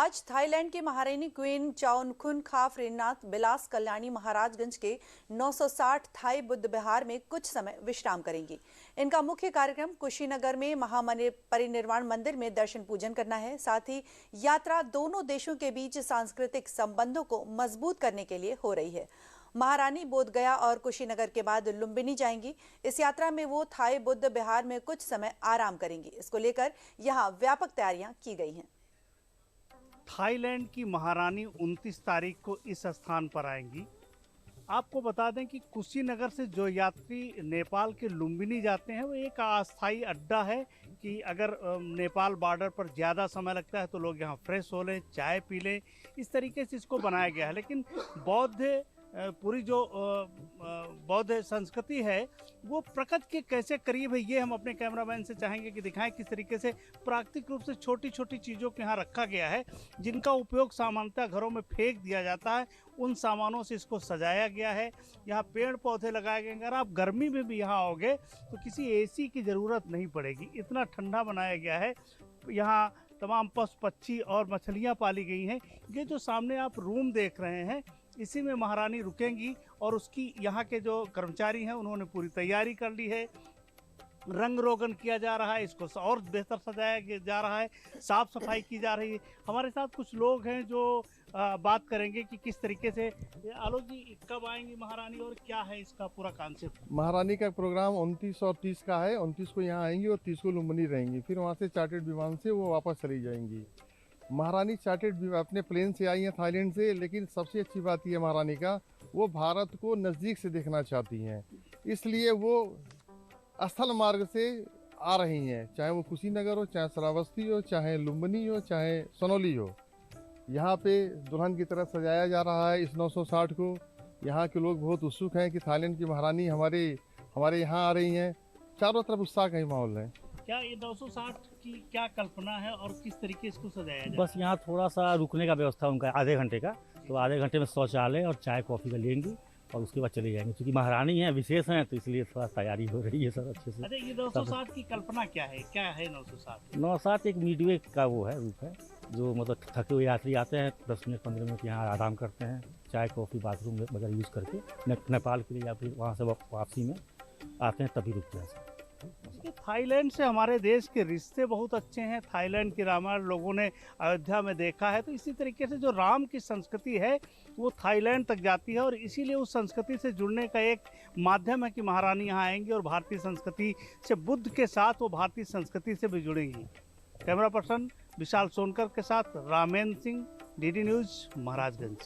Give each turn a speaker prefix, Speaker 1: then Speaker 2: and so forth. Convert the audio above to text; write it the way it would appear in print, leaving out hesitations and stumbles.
Speaker 1: आज थाईलैंड की महारानी क्वीन चाउनखुनखा फ्रेनाथ बिलास कल्याणी महाराजगंज के 960 थाई बुद्ध विहार में कुछ समय विश्राम करेंगी। इनका मुख्य कार्यक्रम कुशीनगर में महापरिनिर्वाण मंदिर में दर्शन पूजन करना है। साथ ही यात्रा दोनों देशों के बीच सांस्कृतिक संबंधों को मजबूत करने के लिए हो रही है। महारानी बोध गया और कुशीनगर के बाद लुम्बिनी जाएंगी। इस यात्रा में वो थाई बुद्ध विहार में कुछ समय आराम करेंगी। इसको लेकर यहाँ व्यापक तैयारियां की गई हैं।
Speaker 2: थाईलैंड की महारानी 29 तारीख को इस स्थान पर आएंगी। आपको बता दें कि कुशीनगर से जो यात्री नेपाल के लुम्बिनी जाते हैं वो एक अस्थायी अड्डा है कि अगर नेपाल बॉर्डर पर ज़्यादा समय लगता है तो लोग यहाँ फ्रेश हो लें, चाय पी लें, इस तरीके से इसको बनाया गया है। लेकिन पूरी जो बौद्ध संस्कृति है वो प्रकृति के कैसे करीब है, ये हम अपने कैमरामैन से चाहेंगे कि दिखाएं किस तरीके से प्राकृतिक रूप से छोटी छोटी चीज़ों को यहाँ रखा गया है, जिनका उपयोग सामान्यतः घरों में फेंक दिया जाता है। उन सामानों से इसको सजाया गया है। यहाँ पेड़ पौधे लगाए गए। अगर आप गर्मी में भी यहाँ आओगे तो किसी एसी की ज़रूरत नहीं पड़ेगी, इतना ठंडा बनाया गया है। यहाँ तमाम पशु पक्षी और मछलियाँ पाली गई हैं। ये जो सामने आप रूम देख रहे हैं, इसी में महारानी रुकेंगी और उसकी यहाँ के जो कर्मचारी हैं उन्होंने पूरी तैयारी कर ली है। रंग रोगन किया जा रहा है, इसको और बेहतर सजाया जा रहा है, साफ सफाई की जा रही है। हमारे साथ कुछ लोग हैं जो बात करेंगे कि किस तरीके से। आलोक जी, कब आएंगी महारानी और क्या है इसका पूरा कॉन्सेप्ट?
Speaker 3: महारानी का प्रोग्राम 29 और 30 का है। 29 को यहाँ आएंगी और 30 को लुम्बिनी रहेंगी। फिर वहाँ से चार्टर्ड विमान से वो वापस चली जाएंगी। महारानी चार्टर्ड अपने प्लेन से आई हैं थाईलैंड से, लेकिन सबसे अच्छी बात यह महारानी का, वो भारत को नज़दीक से देखना चाहती हैं, इसलिए वो स्थल मार्ग से आ रही हैं। चाहे वो कुशीनगर हो, चाहे श्रावस्ती हो, चाहे लुम्बिनी हो, चाहे सोनौली हो। यहाँ पे दुल्हन की तरह सजाया जा रहा है इस 960 को। यहाँ के लोग बहुत उत्सुक हैं कि थाईलैंड की महारानी हमारे यहाँ आ रही हैं। चारों तरफ उत्साह का ही माहौल है।
Speaker 2: क्या ये 960 की क्या कल्पना है और किस तरीके इसको सजाया जाए?
Speaker 4: बस यहाँ थोड़ा सा रुकने का व्यवस्था उनका आधे घंटे का, तो आधे घंटे में शौचालय और चाय कॉफ़ी का लेंगी और उसके बाद चले जाएंगे। क्योंकि महारानी है, विशेष हैं, तो इसलिए थोड़ा तैयारी हो रही है सर अच्छे से।
Speaker 2: अरे ये 960 की कल्पना क्या है 960?
Speaker 4: 960 एक मिडवे का वो है, रूप है, जो मतलब थके हुए यात्री आते हैं, 10 मिनट 15 मिनट यहाँ आराम करते हैं, चाय कॉफ़ी बाथरूम वगैरह यूज़ करके नेपाल के लिए या फिर वहाँ से वापसी में आते हैं, तभी रुकते हैं।
Speaker 2: थाईलैंड से हमारे देश के रिश्ते बहुत अच्छे हैं। थाईलैंड की रामायण लोगों ने अयोध्या में देखा है, तो इसी तरीके से जो राम की संस्कृति है वो थाईलैंड तक जाती है और इसीलिए उस संस्कृति से जुड़ने का एक माध्यम है कि महारानी यहाँ आएंगी और भारतीय संस्कृति से, बुद्ध के साथ वो भारतीय संस्कृति से भी जुड़ेंगी। कैमरा पर्सन विशाल सोनकर के साथ रामेंद्र सिंह, डीडी न्यूज़, महाराजगंज।